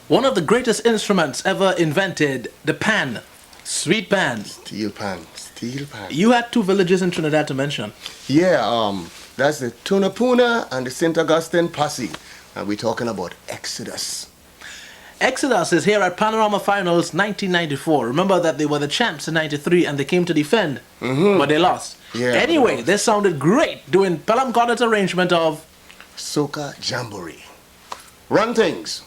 One of the greatest instruments ever invented, the pan. Sweet pan. Steel pan. Steel pan. You had two villages in Trinidad to mention. Yeah, that's the Tunapuna and the St. Augustine Posse. And we're talking about Exodus. Exodus is here at Panorama Finals 1994. Remember that they were the champs in 93 and they came to defend, but they lost. Yeah, anyway, they sounded great doing Pelham Cornet's arrangement of Soca Jamboree. Run things.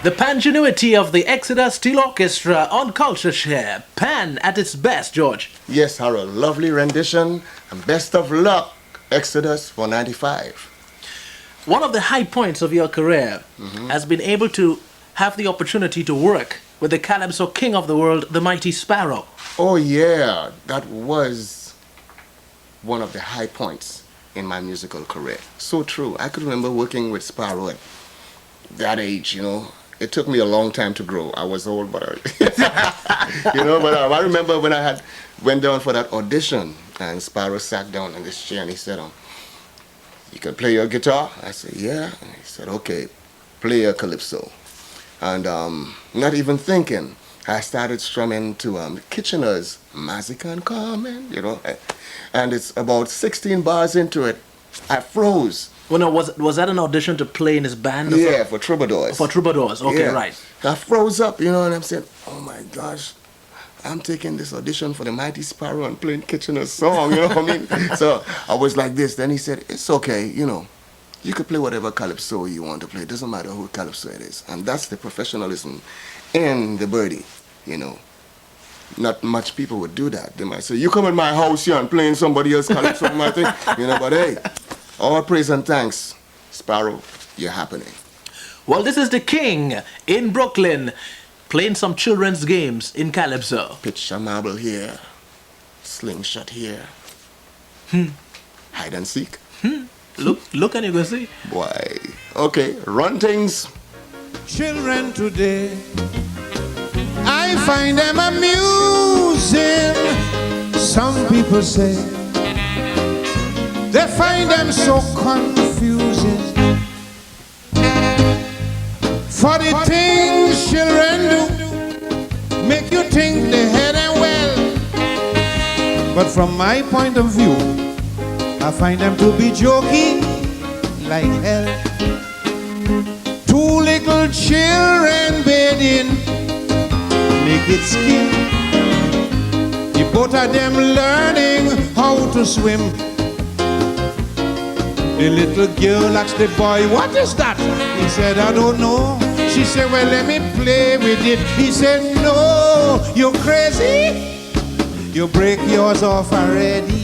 The pangenuity of the Exodus Steel Orchestra on CultureShare. Pan at its best, George. Yes, Harold. Lovely rendition. And best of luck, Exodus for 95. One of the high points of your career has been able to have the opportunity to work with the CALYPSO king of the world, the mighty Sparrow. Oh, yeah. That was one of the high points in my musical career. So true. I could remember working with Sparrow at that age, you know. It took me a long time to grow. I was old, but I remember when I went down for that audition, and Sparrow sat down in this chair and he said, "You can play your guitar?" I said, "Yeah." And he said, "Okay, play your calypso." And not even thinking, I started strumming to Kitchener's Magic and Carmen, you know, and it's about 16 bars into it. I froze. Well, no, was that an audition to play in his band? Yeah, for Troubadours. For Troubadours, okay, Yeah. right. I froze up, you know, and I'm saying, "Oh my gosh, I'm taking this audition for the Mighty Sparrow and playing Kitchener's song," you know what I mean? So I was like this. Then he said, "It's okay, you know, you could play whatever calypso you want to play. It doesn't matter who calypso it is." And that's the professionalism in the birdie, you know. Not much people would do that. They might say, "You come in my house here and playing somebody else's calypso," my thing, you know, but hey, all praise and thanks, Sparrow, you're happening. Well, this is the king in Brooklyn playing some children's games in Calypso. Pitch a marble here, slingshot here, hide and seek. Look and you can see. Boy, okay, run things. Children today, I find them amusing. Some people say they find them so confusing. For the things children do make you think they head and well. But from my point of view, I find them to be joking like hell. Two little children bathing naked skin. The both of them learning how to swim. The little girl asked the boy, "What is that?" He said, "I don't know." She said, "Well, let me play with it." He said, "No, you're crazy. You break yours off already."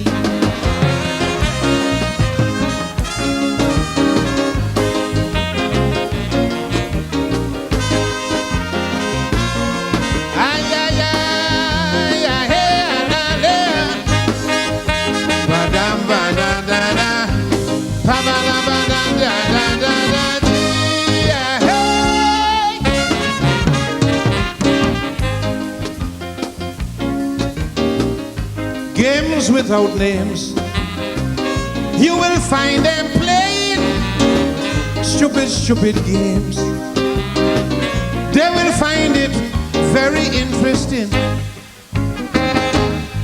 Games without names, you will find them playing stupid games. They will find it very interesting.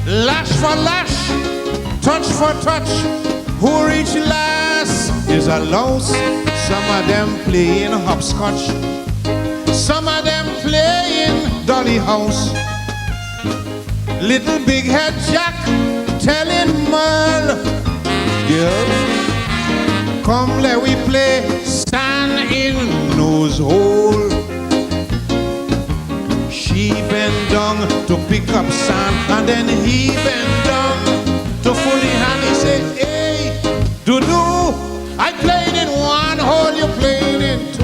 Lash for lash, touch for touch, who reach last is a louse. Some of them playing hopscotch, some of them playing dolly house. Little big head Jack telling Merle, "Girl, come let we play stand in nose hole." She bend down to pick up sand, and then he bend down to fully hand. He say, "Hey, do-do, I played in one hole, you played in two."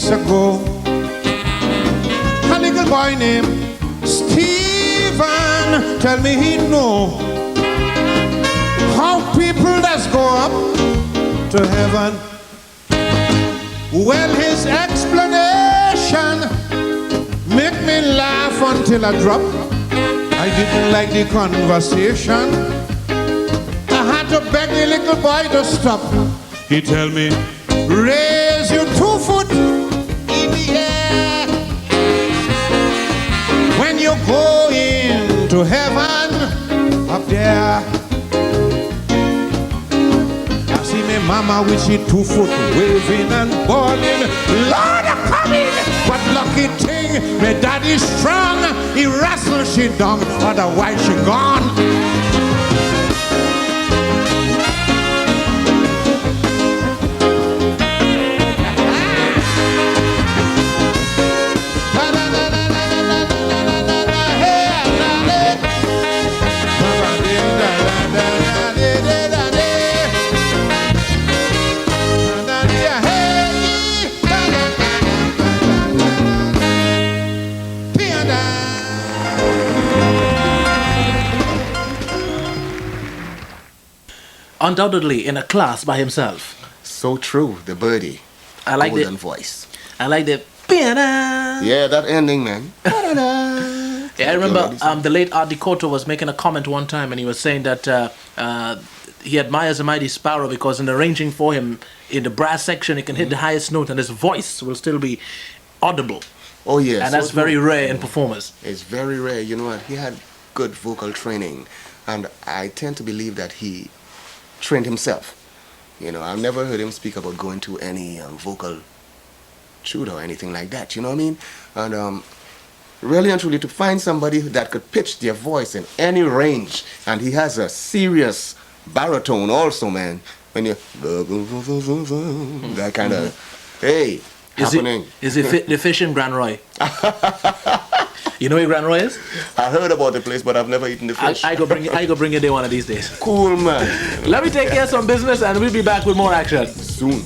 Ago, a little boy named Stephen tell me he know how people that's go up to heaven. Well, his explanation make me laugh until I drop. I didn't like the conversation. I had to beg the little boy to stop. He tell me, "Raise your 2 foot in the air. mama with she 2 foot waving and balling. Lord, I'm coming! But lucky thing, my daddy strong. He wrestled she down, otherwise she gone. Undoubtedly in a class by himself. So true, the birdie. I like golden the voice. I like the piano. Yeah, that ending, man. Yeah, I remember the late Art Decoto was making a comment one time, and he was saying that he admires the mighty Sparrow because in arranging for him in the brass section, he can hit the highest note, and his voice will still be audible. Oh yes, And that's very rare in performers. It's very rare. You know what? He had good vocal training, and I tend to believe that he trained himself. You know, I've never heard him speak about going to any vocal tutor or anything like that. You know what I mean? And really and truly, to find somebody that could pitch their voice in any range, and he has a serious baritone also, man. When you that kind of hey happening. Is it the fish in Grand Roy? You know where Grand Roy is? I heard about the place, but I've never eaten the fish. I go bring you there one of these days. Cool, man. Let me take care of some business, and we'll be back with more action Soon.